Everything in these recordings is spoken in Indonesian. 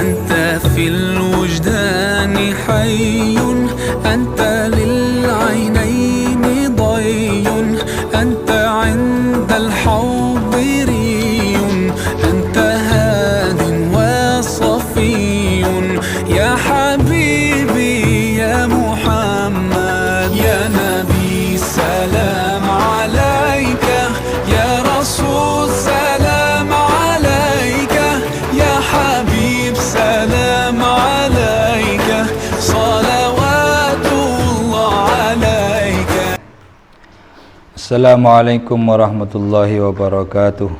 أنت في الوجدان حي أنت للعينين ضي أنت عند الحب ري أنت هاد وصفي يا حبيبي يا محمد يا نبي سلام عليك يا رسول سلام عليك يا حبيب سلام عليك صلوات الله عليك. Assalamualaikum warahmatullahi wabarakatuh.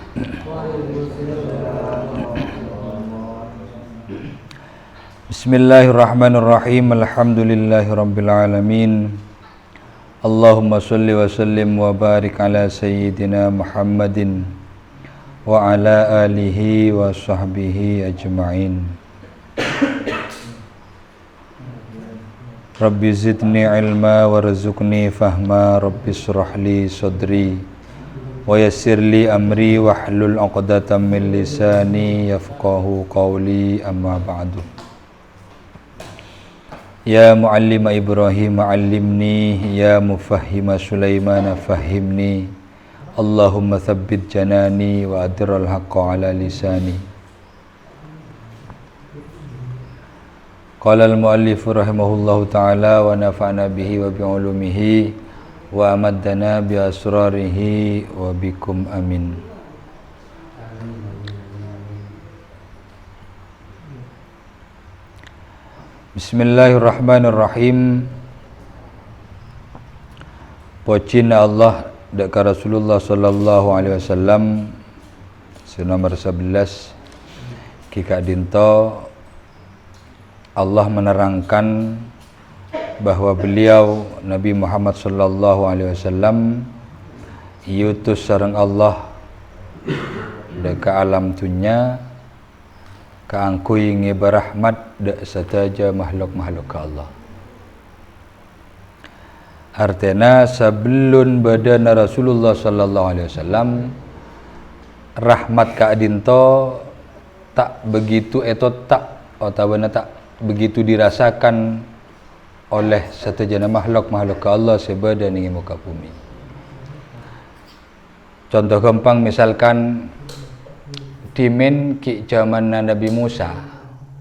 Bismillahirrahmanirrahim. Alhamdulillahi rabbil alamin. Allahumma salli wa sallim wa barik ala sayyidina Muhammadin wa ala alihi wa sahbihi ajma'in. Rabbi zidni ilma warzuqni fahma. Rabbi shrah li sadri wa yassir li amri wahlul 'uqdatam min lisani yafqahu qawli, amma ba'du. Ya muallima Ibrahim 'allimni, ya mufahhima Sulaiman fahhimni. Allahumma tsabbit janani wa adral haqqa ala lisani. Qala al-muallif rahimahullahu ta'ala wa nafa'na bihi wa bi'ulumihi wa amaddana bi asrarihi wa bikum amin. Bismillahirrahmanirrahim. Pocina Allah dekat Rasulullah sallallahu alaihi wasallam nomor 11 kika dinto Allah menerangkan bahwa beliau Nabi Muhammad sallallahu alaihi wasallam diutus sareng Allah dekat alam dunia kaangkui ngebarahmat dak sataja makhluk-makhluk ke Allah. Artinya sebelum badana Rasulullah sallallahu alaihi wasallam rahmat ka adinto tak begitu tak otabana tak begitu dirasakan oleh satajana makhluk-makhluk ke Allah sebada ning muka bumi. Contoh gampang misalkan dimen ki zaman Nabi Musa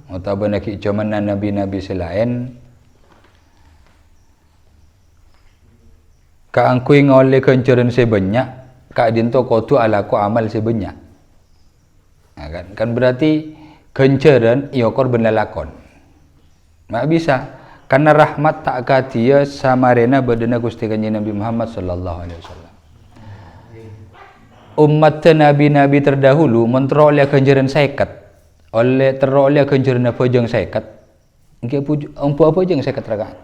atau ki zaman nabi-nabi selain kaangkui ngoleh kenceran sebanyak ka dinto kotu alaku amal sebanyak. Nah, kan berarti kenceran iyo korban lalakon. Mak bisa karena rahmat tak katia samarena badana Gusti Kanjeng Nabi Muhammad sallallahu alaihi wasallam. Umat nabi-nabi terdahulu menteroleh kenjeran seket oleh teroleh kenjeran apa jeng seket engke apa jeng seket rakaat.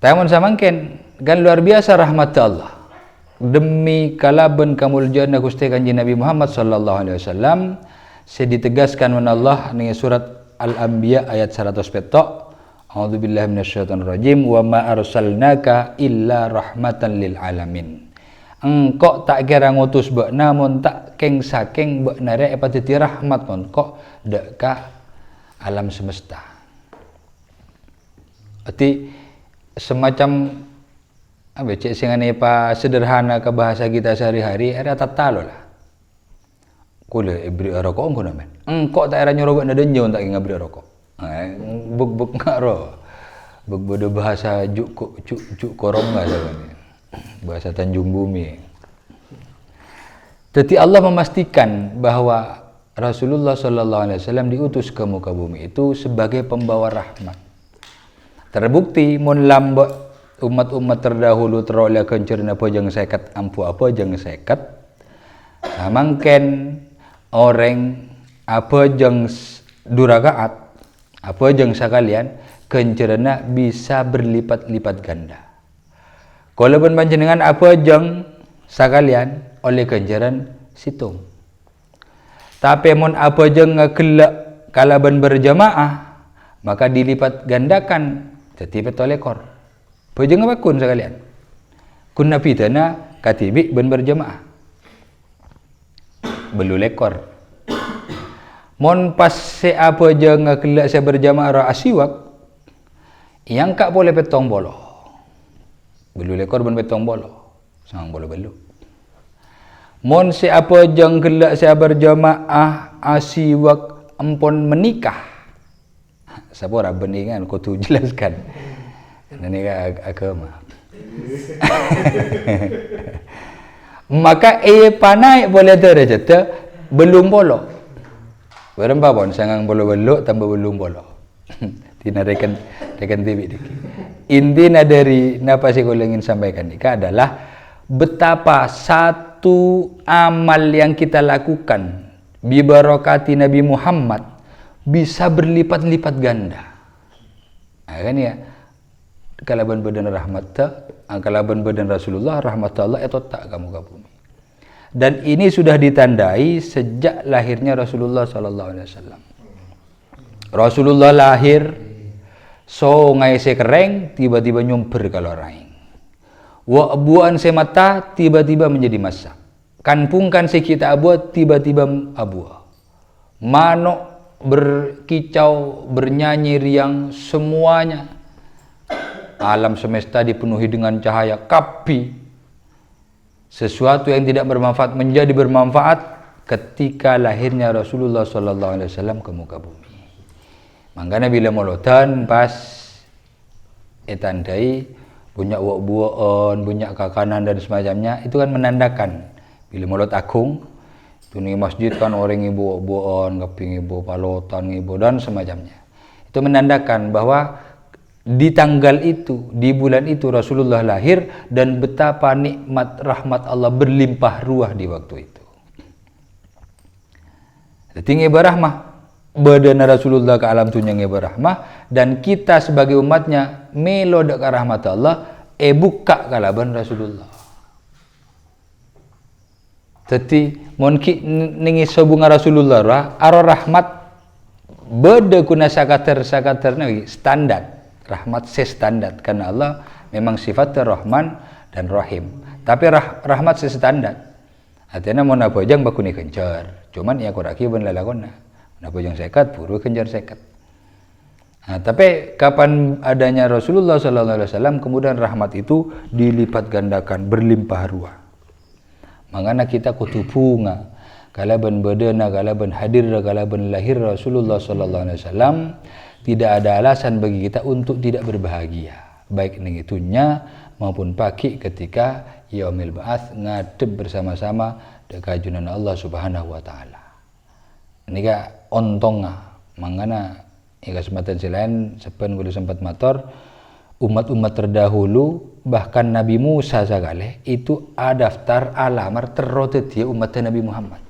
Tamun samangken kan luar biasa rahmat Allah demi kalaban kamuljana Gusti Kanjeng Nabi Muhammad sallallahu alaihi wasallam seditegaskan oleh Allah ning surat Al-Anbiya ayat 100 petok. A'udzubillahi minasyaitonir rajim wa ma arsalnaka illa rahmatan lil alamin. Engkau tak kira ngutus bak namun tak keng saking bak nare epatiti rahmat engkau deka alam semesta. Arti semacam apa cek singane pa sederhana ke bahasa kita sehari-hari ada tatalo lah. Kule ibri rokok engkau namen. Engkau tak kira nyuruh bak nadenyo tak ngabri rokok. Buk ngaro. Buk bodo bahasa juk koronga sabane. Bahasa Tanjung Bumi. Jadi Allah memastikan bahwa Rasulullah sallallahu alaihi wasallam diutus ke muka bumi itu sebagai pembawa rahmat. Terbukti mun lambok umat-umat terdahulu teroleh kencerna apa jeng seket ampu apa jeng seket. Samangken orang apa jeng duragaat apa jeng sakalian kencerna bisa berlipat-lipat ganda. Kalau pun panjenengan apa jeng sakalian oleh kenjaran situng. Tapi mun apa jeng ngegelak kalaban berjamaah maka dilipat gandakan jadi petolekor. Pejeng apa kun sekalian? Kun napidana katibi ben berjamaah. Belu lekor. Mon pas se apa je ngakelak saya berjamaah ra asiwak, yang kak boleh petong bolo. Belu lekor ben petong bolo. Sang bolo belu. Mon se apa je ngakelak saya berjamaah asiwak empon menikah. Siapa orang beningan kau tu jelaskan. Ini agama. Maka panai boleh terjadi belum bolo. Berapa pun sangang bolo-bolo tambah belum bolo. Tina rekan TV dikit. Intinya dari napa saya ingin sampaikan ini adalah betapa satu amal yang kita lakukan bibarakati Nabi Muhammad bisa berlipat-lipat ganda. Kan ya, kalaban badan rahmat, kalaban badan Rasulullah rahmat Allah itu tak kamu ke bumi. Dan ini sudah ditandai sejak lahirnya Rasulullah sallallahu alaihi wasallam. Rasulullah lahir so ngai se kereng tiba-tiba nyumper kalau raing. Wa buan se mata tiba-tiba menjadi masak. Kan pungkan se kita abuat tiba-tiba abuah. Mano berkicau, bernyanyi riang semuanya. Alam semesta dipenuhi dengan cahaya kapi. Sesuatu yang tidak bermanfaat menjadi bermanfaat ketika lahirnya Rasulullah sallallahu alaihi wasallam ke muka bumi. Makanya bila molotan pas etandai punya buah-buahan, punya kakanan dan semacamnya, itu kan menandakan bila molot akung tu ni masjid kan orang ibu buahan, keping ibu palotan ibu dan semacamnya. Itu menandakan bahwa di tanggal itu, di bulan itu Rasulullah lahir dan betapa nikmat rahmat Allah berlimpah ruah di waktu itu. Tinggi berahmah badan Rasulullah ke alam dunia berahmah dan kita sebagai umatnya melo dak rahmat Allah buka kalaban Rasulullah. Teti monki ningi sobunga Rasulullah aro rahmat beda kuna sakater nagi standar rahmat standar karena Allah memang sifatnya Rahman dan Rahim. Tapi rahmat standar. Artinya mau napa jang bakuni kencar. Cuman ya kuraki ben lalakonna. Napa jang sekat buru kencar sekat. Nah, tapi kapan adanya Rasulullah sallallahu alaihi wasallam kemudian rahmat itu dilipat gandakan berlimpah ruah. Mangana kita kutupunga kalaban badana kalaban hadir kalaban lahir Rasulullah sallallahu alaihi wasallam tidak ada alasan bagi kita untuk tidak berbahagia baik ning itunya maupun pagi ketika yaumil ba'ats ngadep bersama-sama dekat junjungan Allah Subhanahu wa taala. Nika ontonga mangana ika kesempatan selain sepen kudu sempat mator umat-umat terdahulu bahkan Nabi Musa sagale itu ada daftar alamar terrotet dia umat Nabi Muhammad.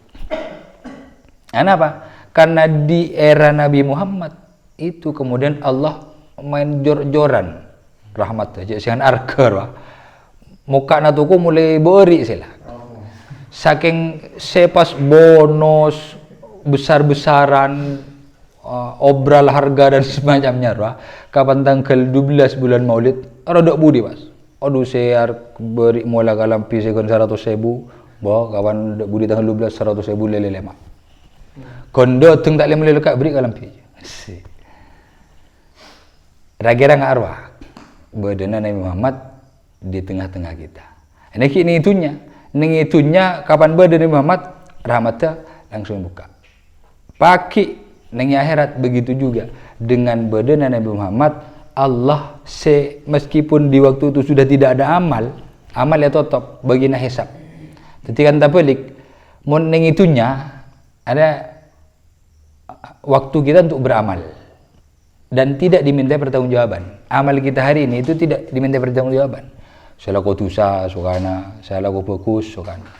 Kenapa? Karena di era Nabi Muhammad itu kemudian Allah main jor-joran rahmat aja sian arker muka natuku mulai beri sila saking sepas bonus besar-besaran obral harga dan semacamnya kapan tanggal 12 bulan Maulid rodok budi mas aduh saya beri mula kalampi sekon 100.000 bahwa kawan budi tanggal 12 100.000 lele lemak kondo tung tak lele lekak beri kalampi kira-kira nggak arwah badana Nabi Muhammad di tengah-tengah kita. Ini itunya kapan badan Nabi Muhammad rahmatnya langsung buka. Paki nengi akhirat begitu juga dengan badan Nabi Muhammad Allah meskipun di waktu itu sudah tidak ada amal ya tetap bagian hisab. Ketika tak pelik, mon nengi itunya ada waktu kita untuk beramal. Dan tidak diminta pertanggungjawaban. Amal kita hari ini itu tidak diminta pertanggungjawaban. Saya laku tusa, sukana. Saya laku fokus, sukana.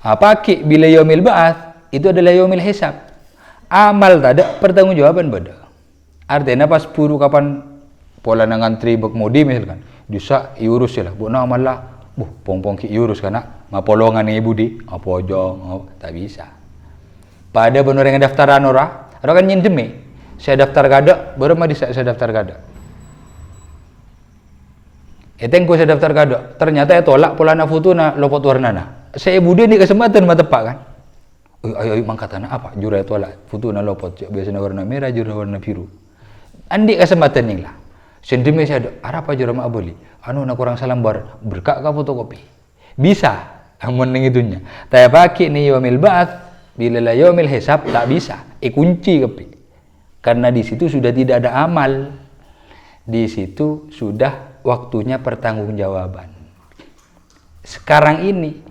Paki bila yaumil ba'ats itu adalah yaumil hisab. Amal tak ada pertanggungjawaban beda. Artinya pas puru kapan pola ngantri bekmudi misalkan, bisa iurus lah. Bu amal lah, pong-pong ki iurus kana. Mapolongan ibu di, apa aja, tak bisa. Pada benar yang daftaran orang kan nyindemi. Saya daftar gada, baru mah saya daftar gada. Etengku saya daftar gada, ternyata tolak pola na foto na lopot warna na. Saya budi ni kesempatan mah tepak kan. Ayo mangkatana apa? Jura tolak. Foto na lopot. Biasanya warna merah, jura warna biru. Andi kesempatan ni lah. Sendiri saya ada. Apa jura mak beli? Anu nak kurang salam berkak ka fotokopi. Bisa. Amun nang itunya. Tapi pakai ni yaumil ba'ats bila la yaumil hisab tak bisa. Kunci kepi. Karena di situ sudah tidak ada amal. Di situ sudah waktunya pertanggungjawaban. Sekarang ini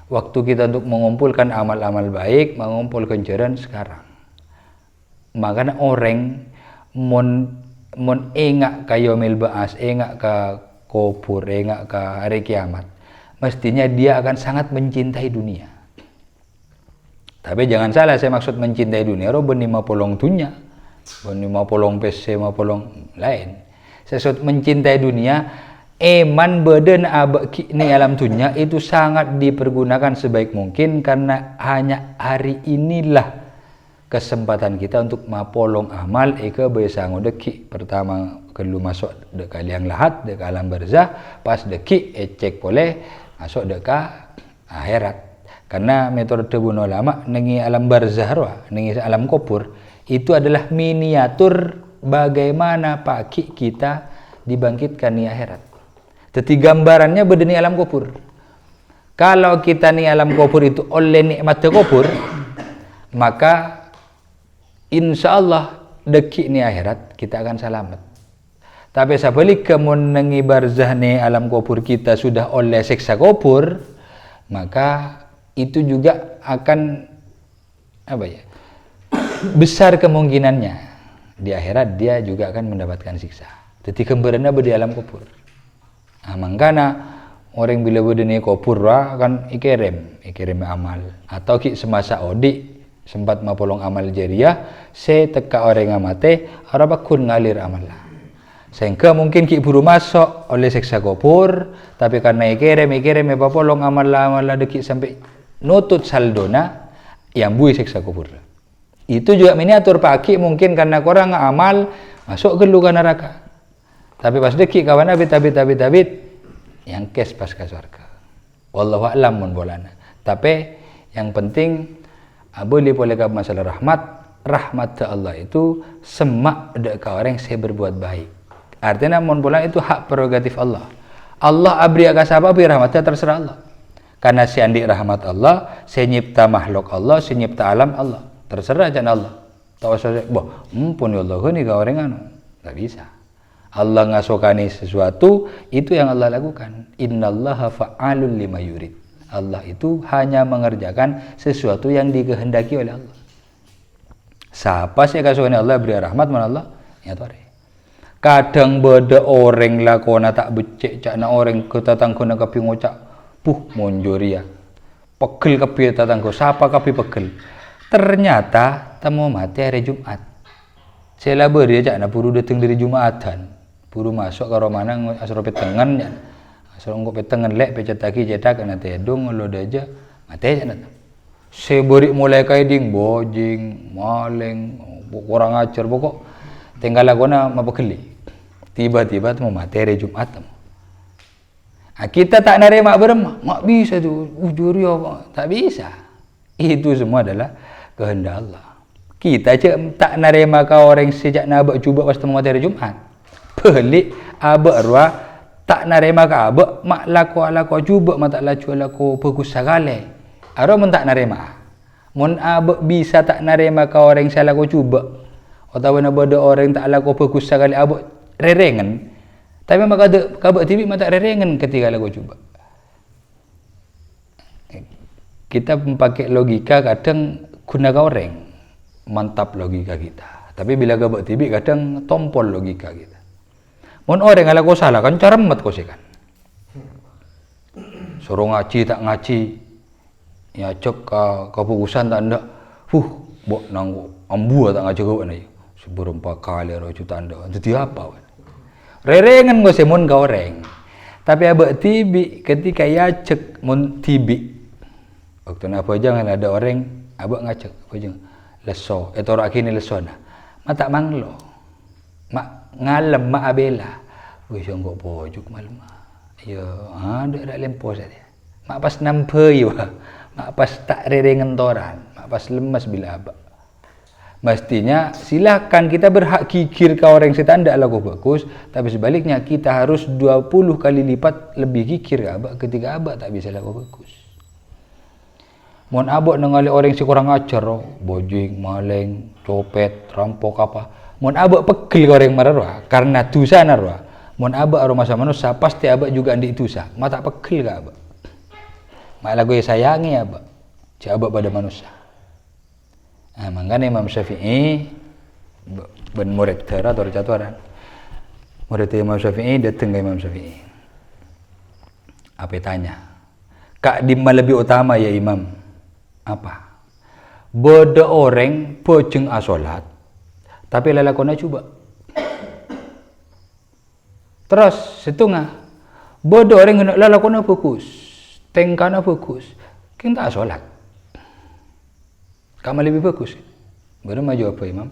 waktu kita untuk mengumpulkan amal-amal baik, mengumpulkan kenceren sekarang. Makanya orang mon engak ka yaumil ba'ats, engak ka kubur, engak ka hari kiamat. Mestinya dia akan sangat mencintai dunia. Tapi jangan salah, saya maksud mencintai dunia, ro beni mapolong dunia, beni mapolong PC, mapolong lain. Saya maksud mencintai dunia, eman beden abek ni alam dunia itu sangat dipergunakan sebaik mungkin karena hanya hari inilah kesempatan kita untuk mapolong amal eka besango deki. Pertama kelu masuk dek liang lahat, dek alam barzah, pas deki cek boleh masuk deka akhirat. Karena metode tebun ulama nengi alam barzah roh, nengi alam kubur itu adalah miniatur bagaimana pagi kita dibangkitkan di akhirat. Tetapi gambarannya berdeni alam kubur. Kalau kita ni alam kubur itu oleh nikmat kubur, maka insya Allah deki ni akhirat kita akan selamat. Tapi sebalik kemun nengi barzah ni alam kubur kita sudah oleh siksa kubur, maka itu juga akan besar kemungkinannya di akhirat dia juga akan mendapatkan siksa. Jadi kembarannya di alam kubur. Nah, makanya orang bila berdeni kubur kan ikirim amal atau ki semasa odi sempat mapolong amal jariah, se teka orang amate arabakun ngalir amal lah. Sehingga mungkin ki buru masuk oleh siksa kubur, tapi karena ikirim mapolong amal deki sampai nutut saldona yang bui siksa kubur. Itu juga miniatur pagi mungkin karena korang amal masuk ke luka neraka. Tapi pas deki kawan tabit yang kes pas ke surga. Wallahu a'lam mun bolana. Tapi yang penting boleh ke masalah rahmat Allah itu semak dek orang saya berbuat baik. Artinya mun bolan itu hak prerogatif Allah. Allah abri ka sapa bi rahmatnya terserah Allah. Karena si andi rahmat Allah, si nyipta makhluk Allah, si nyipta alam Allah. Terserah jangan Allah. Tahu saja, pun ya Allah ni ka orang anu. Tak bisa. Allah ngasokani sesuatu itu yang Allah lakukan. Innallaha fa'alun lima yurid. Allah itu hanya mengerjakan sesuatu yang dikehendaki oleh Allah. Siapa sih kasokani Allah beri rahmat mana Allah? Ya tore. Kadang beda orang lakona tak becek cakna orang ketatangkona kapi ngocak monjoria pegel kapi tatangko siapa kapi pegel ternyata temu mati hari Jumat saya beri cakna buru datang dari Jumatan buru masuk ke romana asro petengan ya asro ngok petengan lek pecetaki cetak kena tedong lo aja mati cakna saya beri mulai kaiding bojing maling kurang ajar pokok tinggal lakona mapegeli tiba-tiba temu mati hari Jumat temu. Kita tak nerima beremah, mak bisa tu, ujuri apa? Tak bisa. Itu semua adalah kehendak Allah. Kita cak tak nerima kau orang sejak nabak cuba pas temu mati hari Jumat. Pelik abak ruah tak nerima kau abak mak laku cuba mak tak laku bagus sekali. Aro mun tak nerima. Mun abak bisa tak nerima kau orang saya laku cuba. Atau mana ada orang tak laku bagus sekali abak rerengan. Tapi maka ada kabak TV mata rerengan ketika lagu coba. Kita memakai logika kadang guna orang mantap logika kita. Tapi bila kabak TV kadang tompol logika kita. Mun orang ala ko salah kan caremet ko kan. Suruh ngaji tak ngaji. Ya cok keputusan tak ndak. Bok nang ambu tak ngaji ko na. Seberapa kali ro juta ndak. Jadi apa? Rerengan go semun ka orang. Tapi abak tibi ketika ya cek mun tibi. Waktu na apa jangan ada orang abak ngacek apa jangan leso etor akini lesona. Mata manglo. Mak ngalem mak abela. Wis nggo pojok malem. Ya ada dak lempo saja. Mak pas nampei wa. Mak pas tak rerengan toran. Mak pas lemas bila abak. Mestinya silakan kita berhak kikir ke orang setan ndak laku bagus, tapi sebaliknya kita harus 20 kali lipat lebih kikir ke abak ketika abak tak bisa laku bagus. Mun abak nengali orang si kurang ajar, bojing, maling, copet, rampok apa. Mun abak pegel ke orang marah karena dosa narwa. Mun abak aroma masa manusia pasti abak juga andik dosa. Mata pegel ke abak. Mak lagu sayangi abak. Cak abak pada manusia. Nah, makanya Imam Syafi'i ben murid tera atau caturan. Murid Imam Syafi'i datang ke Imam Syafi'i. Apa tanya? Kak di lebih utama ya Imam? Apa? Bodo orang pojeng asolat, tapi lalakona coba. Terus setengah. Bodo orang hendak lalakona fokus, tengkana fokus, kita asolat. Kamu lebih bagus. Baru maju apa Imam?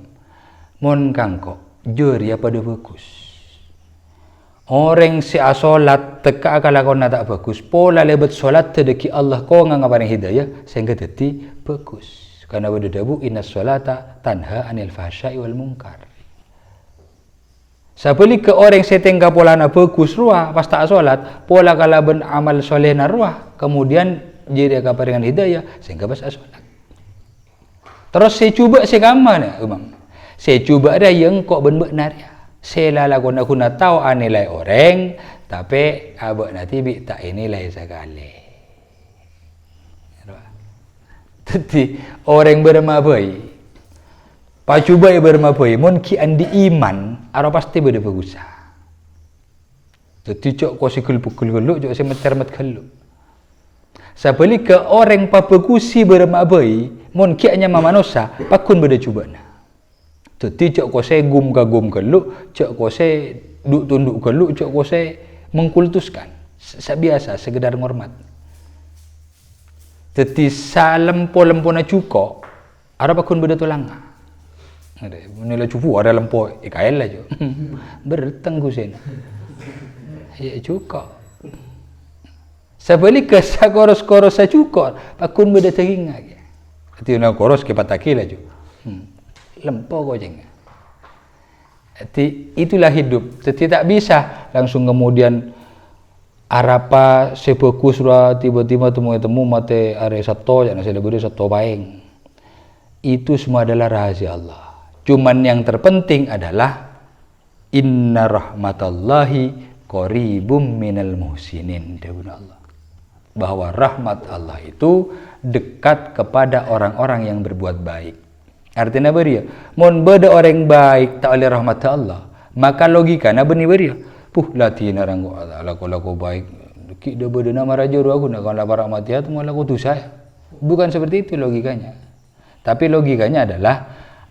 Mon kangko, juri apa dah bagus. Orang si asolat teka akalakona tak bagus. Pola lebat solat terdeki Allah kau nganggaparin hidayah sehingga jadi bagus. Karena berdebu inna solata tanha anil fahsyai wal munkar. Sabali ke orang setengah pola na bagus ruah pas tak asolat pola kalaban amal soleh na ruah kemudian jadi akaparingan hidayah sehingga pas asolat. Terus saya cuba saya kamana, Imam. Saya cuba ada yang kok benar ya. Saya lagu nak guna tahu anilai orang, tapi abak nanti bi tak nilai sekali. Jadi orang bermabai, pacuba bermabai, mungkin andi iman, arah pasti berbagus. Jadi cok kau sikul pukul geluk, cok saya metermat geluk. Sabali ke orang papagusi bermabai, mungkin hanya manusia, pakun beda cuba na. Jadi cok kau saya gum kagum geluk, cok kau saya duk tunduk geluk, cok kau saya mengkultuskan. Sebiasa, sekedar ngormat. Jadi salempo-lempo na cuko, ada pakun beda tulanga. Nilai cupu ada lempo, ikael lah jo. Bertenggu sena. Ya cuko. Sabalik ke sakoros-koros sa cukor, pakun beda tehinga. Ati na koros ke patakila jo. Lempo ko jeng. Ati itulah hidup. Jadi tak bisa langsung kemudian arapa sefokus ra tiba-tiba temu mate are satu jangan saya beri satu baeng. Itu semua adalah rahasia Allah. Cuman yang terpenting adalah inna rahmatallahi qaribum minal muhsinin. Dawuh Allah. Bahwa rahmat Allah itu dekat kepada orang-orang yang berbuat baik. Artinya beria, mon beda orang baik tak oleh rahmat Allah, maka logika na beni beria. Latih narang laku baik. Ki do beda nama raja aku nak kalau rahmat dia tu malah aku dosa. Bukan seperti itu logikanya. Tapi logikanya adalah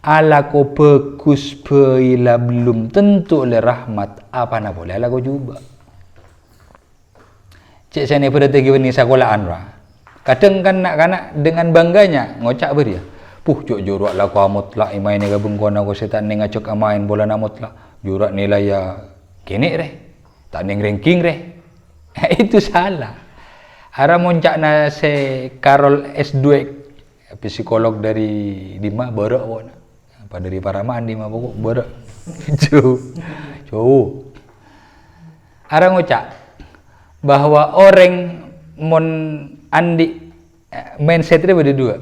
ala ko bagus bila belum tentu oleh rahmat apa na boleh ala ko juga. Cik saya ni pada tegi ni sekolahan ra. Kadang kan nak dengan bangganya ngocak beria. Jok jurak lah ko mutlak imai ni gabung ko na ko setan ni ngacok amain bola na mutlak. Jurak nilai ya kini re. Tak ning ranking re. Itu salah. Ara muncak na se Karol S2 psikolog dari Dima Borok ko na. Apa dari Paramaan Dima Borok Borok. Jauh. Ara ngocak bahwa orang mon andi mindset itu ada dua.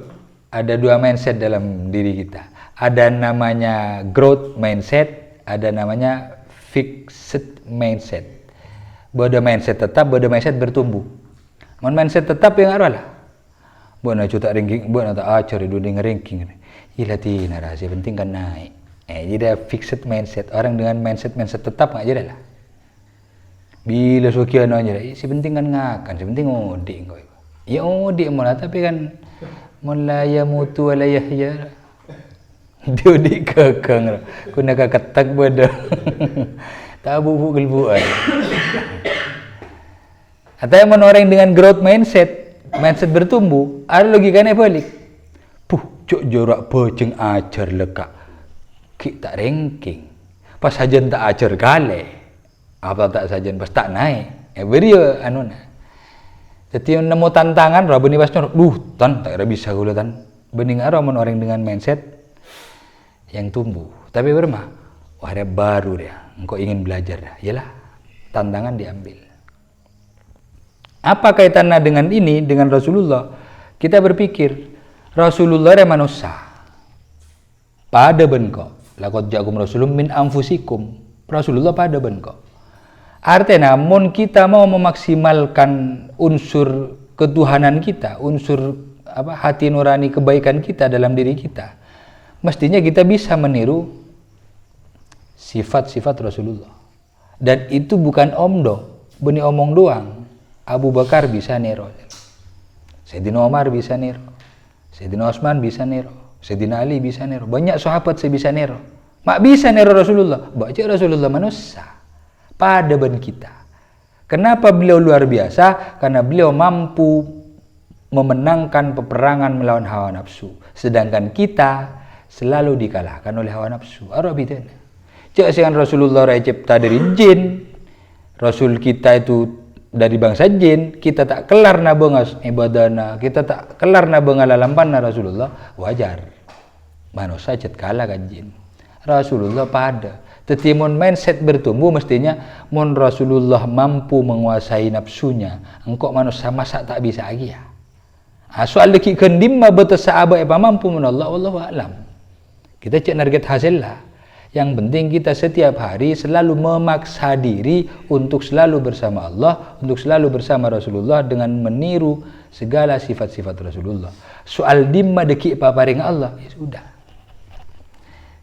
Ada dua mindset dalam diri kita. Ada namanya growth mindset, ada namanya fixed mindset. Bodo mindset tetap, bodo mindset bertumbuh. Mon mindset tetap yang arah lah. Buat nak cutak ranking, buat nak tak acar itu dengan ranking. Ilatih narasi penting kan naik. Jadi fixed mindset. Orang dengan mindset tetap nggak jadi lah. Bila sekian aja, si penting kan ngakan, si penting ngodik kau. Ya ngodik malah tapi kan mulai mutu alayah ya. Dia di kekang, ku nak ketak bodoh. Tak bubuk gelbuan. Atau yang orang dengan growth mindset bertumbuh, ada logikanya balik. Cok jorak bojeng ajar lekak. Ki tak ranking. Pas saja tak ajar kale. Apa tak saja pas tak naik. Beri anu na. Jadi nemu tantangan rabu ni pas tan tak ada bisa gula tan. Bening aramun orang dengan mindset yang tumbuh. Tapi bermah, wah ada baru dia. Engkau ingin belajar dah. Yalah, tantangan diambil. Apa kaitannya dengan ini, dengan Rasulullah? Kita berpikir, Rasulullah ada manusia. Pada benko. Laqad ja'akum rasulun min anfusikum. Rasulullah pada benko. Artinya, namun kita mau memaksimalkan unsur ketuhanan kita, unsur hati nurani kebaikan kita dalam diri kita, mestinya kita bisa meniru sifat-sifat Rasulullah. Dan itu bukan omdo, benih omong doang. Abu Bakar bisa niru, Sayyidina Umar bisa niru, Sayyidina Utsman bisa niru, Sayyidina Ali bisa niru, banyak sahabat saya bisa niru. Mak bisa niru Rasulullah, baca Rasulullah manusia pada ben kita. Kenapa beliau luar biasa? Karena beliau mampu memenangkan peperangan melawan hawa nafsu, sedangkan kita selalu dikalahkan oleh hawa nafsu. Arabidana. Cek dengan Rasulullah cipta dari jin, Rasul kita itu dari bangsa jin, kita tak kelar na bengas ibadana, kita tak kelar na bengalalampan na Rasulullah, wajar. Manusia cet kalah kan jin. Rasulullah pada. Tetimun mindset bertumbuh mestinya mon Rasulullah mampu menguasai nafsunya, engkau manusia masa tak bisa lagi ya. Soal leki kendim ma betesa aba apa mampu menolak wallahu alam. Kita cek target hasil lah. Yang penting kita setiap hari selalu memaksa diri untuk selalu bersama Allah, untuk selalu bersama Rasulullah dengan meniru segala sifat-sifat Rasulullah. Soal dimma deki paparing Allah, ya sudah.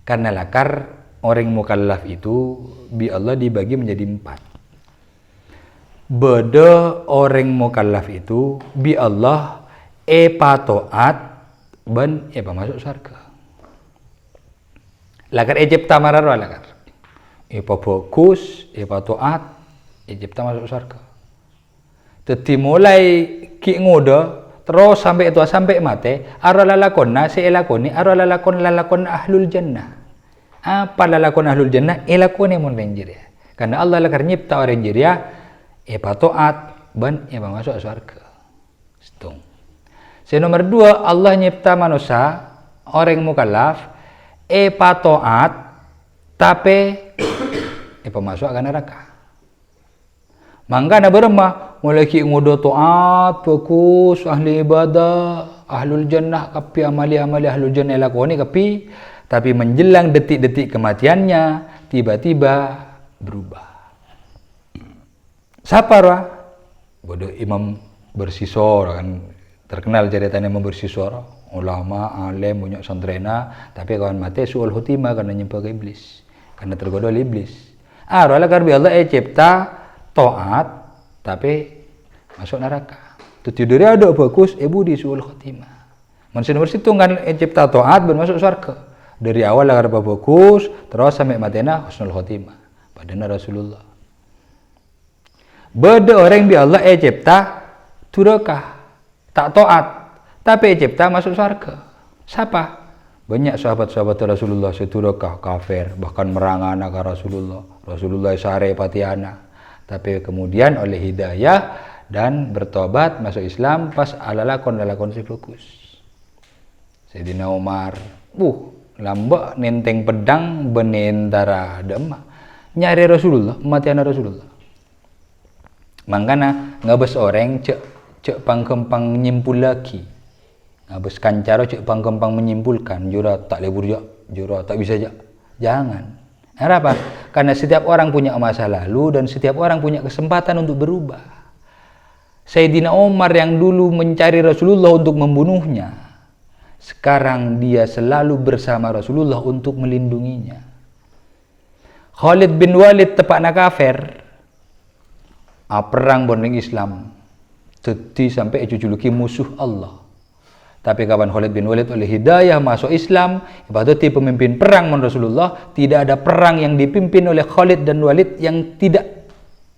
Karena lakar orang mukallaf itu bi Allah dibagi menjadi 4. Beda orang mukallaf itu bi Allah patoat ban masuk surga. Lakar cipta mararwa lakar. Fokus, patoat, cipta masuk surga. Teti mulai ki ngoda terus sampai itu sampai mati, ara lalakonna si elakoni, ara lalakon ahlul jannah. Apa lalakon ahlul jannah? Elakoni mun renjir ya. Karena Allah lakar nyipta orang renjir ya, patoat ban masuk surga. Stung. Nomor 2, Allah nyipta manusia orang mukallaf patoat tapi masuk ke neraka. Mangga na beremah mulai ki ngodo taat fokus ahli ibadah ahlul jannah kapi amali ahlul jannah lakoni kapi, tapi menjelang detik-detik kematiannya tiba-tiba berubah. Siapa bodoh imam bersisor kan, terkenal ceritanya membersisor, ulama, alim, punya santrena, tapi kawan mati suul hutimah karena nyembah ke iblis, karena tergoda oleh iblis. Rola karbi Allah cipta taat, tapi masuk neraka. Tutuduri ada bagus, ibu di suul hutimah. Manusia nomor situ kan cipta taat bermasuk surga. Dari awal agar bagus, terus sampai matena husnul hutimah. Padana Rasulullah. Beda orang bi Allah cipta turakah, tak taat. Tapi cipta masuk surga. Siapa? Banyak sahabat-sahabat Rasulullah seturakah kafir, bahkan merangana ke Rasulullah. Rasulullah sare patiana. Tapi kemudian oleh hidayah dan bertobat masuk Islam pas lalakon si fokus. Sayyidina Umar, lambak nenteng pedang benentara demah. Nyari Rasulullah, matiana Rasulullah. Mangkana ngabes orang cek pangkempang nyimpul lagi. Ngabes kancaro cek pangkempang menyimpulkan jura tak lebur jura tak bisa jangan. Kenapa? Karena setiap orang punya masa lalu dan setiap orang punya kesempatan untuk berubah. Sayyidina Umar yang dulu mencari Rasulullah untuk membunuhnya, sekarang dia selalu bersama Rasulullah untuk melindunginya. Khalid bin Walid tepakna kafir, perang bonding Islam, teti sampai juluki musuh Allah. Tapi kawan Khalid bin Walid oleh hidayah masuk Islam, ibadati pemimpin perang menurut Rasulullah, tidak ada perang yang dipimpin oleh Khalid dan Walid yang tidak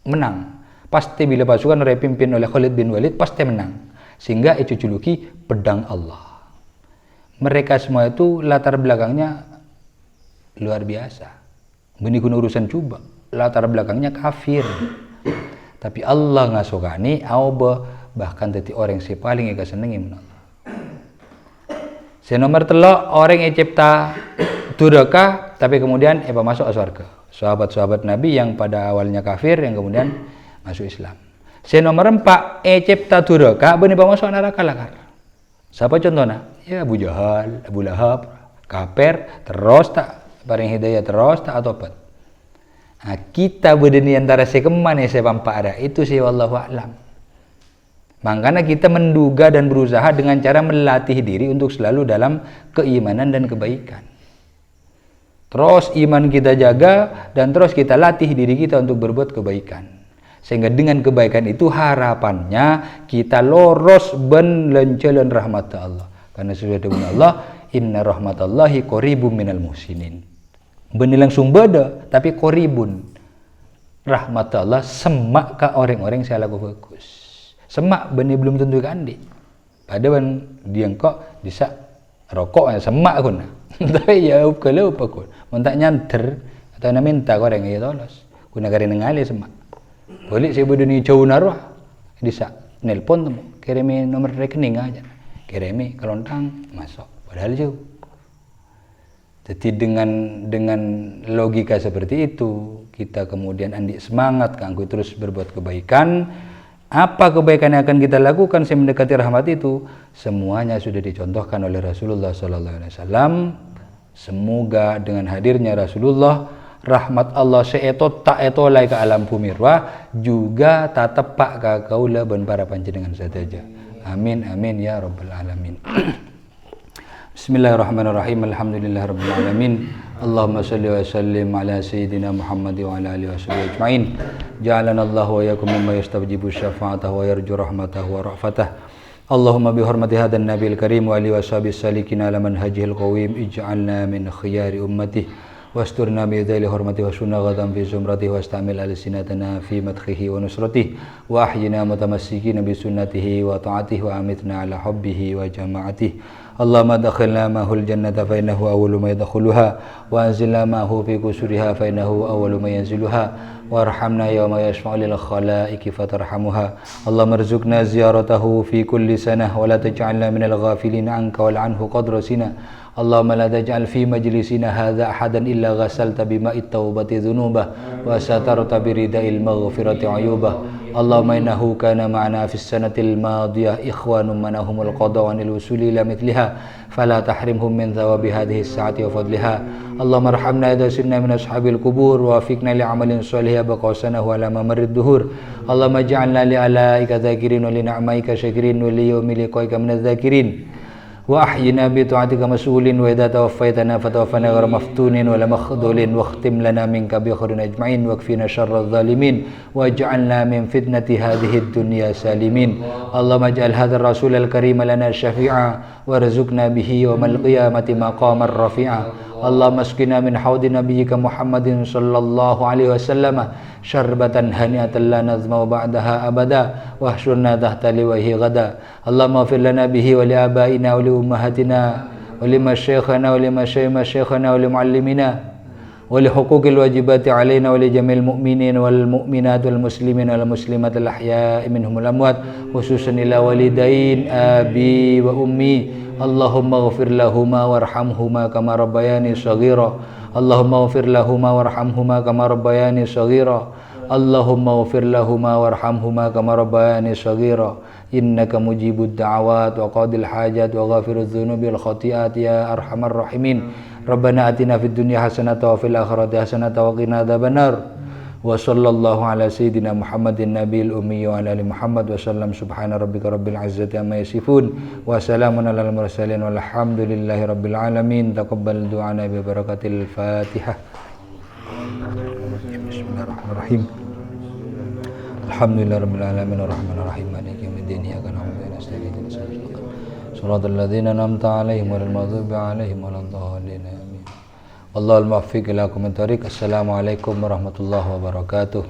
menang. Pasti bila pasukan dipimpin oleh Khalid bin Walid pasti menang. Sehingga itu juluki pedang Allah. Mereka semua itu latar belakangnya luar biasa. Benih urusan coba, latar belakangnya kafir. Tapi Allah ngasogani, bahkan teti orang yang paling eka senengi menolak. Nomor telok orang yang cipta duraka tapi kemudian masuk surga. Sahabat-sahabat Nabi yang pada awalnya kafir yang kemudian masuk Islam. Nomor 4 cipta duraka benih masuk neraka lakar. Siapa contohnya? Ya Abu Jahal, Abu Lahab, kafir terus tak bareng hidayah terus tak tobat. Nah, kita berdeni antara sekeman yang sepampak ada itu sih wallahu a'lam. Makanya kita menduga dan berusaha dengan cara melatih diri untuk selalu dalam keimanan dan kebaikan. Terus iman kita jaga dan terus kita latih diri kita untuk berbuat kebaikan. Sehingga dengan kebaikan itu harapannya kita loros ben lencelen rahmat Allah. Karena sudah dengan Allah, inna rahmatallahi qaribum minal muhsinin. Benih langsung beda tapi koribun rahmat Allah semak ke orang-orang saya laku bagus semak benih belum tentu kandi padahal dia kok bisa rokok semak kuna tapi ya kalau apa kun mentak nyanter atau minta orang yang tolos kuna kari nengali semak boleh saya bedeni jauh naruh bisa nelpon temu kirimi nomor rekening aja kirimi kelontang masuk padahal jauh. Jadi dengan logika seperti itu kita kemudian andik semangat kanggo terus berbuat kebaikan. Apa kebaikan yang akan kita lakukan saya mendekati rahmat itu semuanya sudah dicontohkan oleh Rasulullah SAW. Semoga dengan hadirnya Rasulullah rahmat Allah seeto tak etolai ke alam pumirwa juga tak tepak ke kaula ben para panjenengan saja. Amin amin ya rabbal alamin. Bismillahirrahmanirrahim. Alhamdulillahirabbil alamin. Allahumma shalli wa sallim ala sayyidina Muhammad wa ala alihi washabihi ajmain. Ja'alana Allah wa iyyakum mimman yastajibu syafa'atahu wa yarju rahmatahu wa ra'fatahu. Allahumma bi hurmati hadzal nabiyil karim wa alihi washabihi salikin ala manhajihil qawim ij'alna min khiyari ummatihi wasturna bi dzali hurmati wa sunna ghadan fi zumratihi wastamil alsinatana fi madhihi wa nusratihi wa ahyina mutamassikin bi sunnatihi wa ta'atihi wa amitna ala hubbihi wa jama'atihi. Allahumma adkhilna ma'hul jannata fa innahu awwalu ma yadkhuluha wa anzilna ma'hu fi qusuriha fa innahu awwalu ma yanziluha warhamna yawma yashfa'u lil khalaiqi fatarhamuha. Allahumma arzuqna ziyaratahu fi kulli sanah wa la taj'alna minal ghafilin anka wal anhu qadra sina. Allahumma la taj'al fi majlisina hadha ahadan illa ghasalta bima'i taubati dhunubah wa satarta birida'il maghfirati uyubah. Allahumma innahu kana ma'ana fis sanatil madiyah ikhwanun manahumul qada wa anil usuli ila mithliha fala tahrimhum min thawabi hadhihi as-sa'ati wa fadliha. Allahumma arhamna idza sirna min ashabil qubur wa wafiqna li amalin shalih baqasanahu ala mamarrid duhur. Allahumma ij'alna li alaika dhakirin wa li ni'maika syakirin wa li yawmi liqaika minadh dhakirin. Wa ahyina bi ta'atika mas'ulin wa idza tawaffaytana fatawaffana ghayra maftunin wa la makhdulin wa khtim lana minka bi khairin ajma'in wa kfina syarradh dhalimin waj'alna min fitnati hadhihi ad-dunya salimin. Allahumma ij'al hadzal rasul al-karim lana syafi'a warzuqna bihi yawmal qiyamati maqaman rafi'a. Allahumma asqina min haudi nabiyyika Muhammadin sallallahu alaihi wasallam syarbatan hani'atan la nazma ba'daha abada wahsyurna tahta liwahi ghada. Allahumma ighfir lana bihi wa li abaina wa li ummahatina wa li masyayikhina wa li masyayikhina wa li muallimina wa li huquqil wajibati alaina wa li jamil mu'minin wal mu'minat wal muslimin wal muslimat al ahya'i minhum wal amwat khususan ila walidain abi wa ummi. Allahumma ighfir lahuma warhamhuma kama rabbayani shaghira. Allahumma ighfir lahuma warhamhuma kama rabbayani shaghira. Allahumma ighfir lahuma warhamhuma kama rabbayani shaghira. Innaka mujibud da'awat wa qadil hajat wa ghafirudz dzunubi wal khati'at ya arhamar rahimin. Rabbana atina fid dunya hasanatan wa fil akhirati hasanatan wa qina adzabannar. Wa sallallahu ala sayyidina Muhammadin nabiyil ummi wa ala ali Muhammad wa sallam. Subhana rabbika rabbil izzati amma yasifun wa salamun alal mursalin walhamdulillahi rabbil alamin. Taqabbal du'ana bi barakatil Fatihah. Bismillahirrahmanirrahim. Alhamdulillahi rabbil alamin arrahmanir rahim maliki yaumiddin iyyaka na'budu wa iyyaka nasta'in shiratal ladzina an'amta 'alaihim ghairil maghdubi 'alaihim waladdallin. Wallahul muwaffiq ila aqwamit thoriq. Assalamualaikum warahmatullahi wabarakatuh.